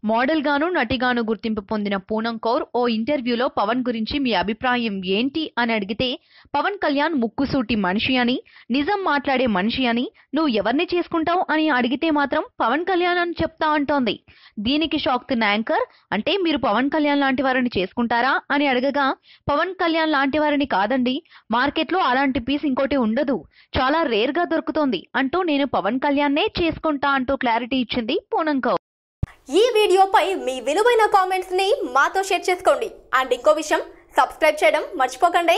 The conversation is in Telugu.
మోడల్ గాను నటిగాను గుర్తింపు పొందిన పూనం కౌర్ ఓ ఇంటర్వ్యూలో పవన్ గురించి మీ అభిప్రాయం ఏంటి అని అడిగితే పవన్ కళ్యాణ్ ముక్కుసూటి మనిషి అని, నిజం మాట్లాడే మనిషి అని, నువ్వు ఎవరిని చేసుకుంటావు అని అడిగితే మాత్రం పవన్ కళ్యాణ్ అని చెప్తా అంటోంది. దీనికి షాక్ తిన్న యాంకర్, అంటే మీరు పవన్ కళ్యాణ్ లాంటి వారిని చేసుకుంటారా అని అడగగా, పవన్ కళ్యాణ్ లాంటి వారిని కాదండి, మార్కెట్లో అలాంటి పీస్ ఇంకోటి ఉండదు, చాలా రేర్ గా దొరుకుతోంది అంటూ నేను పవన్ కళ్యాణ్నే చేసుకుంటా అంటూ క్లారిటీ ఇచ్చింది పూనం కౌర్. ఈ వీడియోపై మీ విలువైన కామెంట్స్ ని మాతో షేర్ చేసుకోండి. అండ్ ఇంకో విషయం, సబ్స్క్రైబ్ చేయడం మర్చిపోకండి.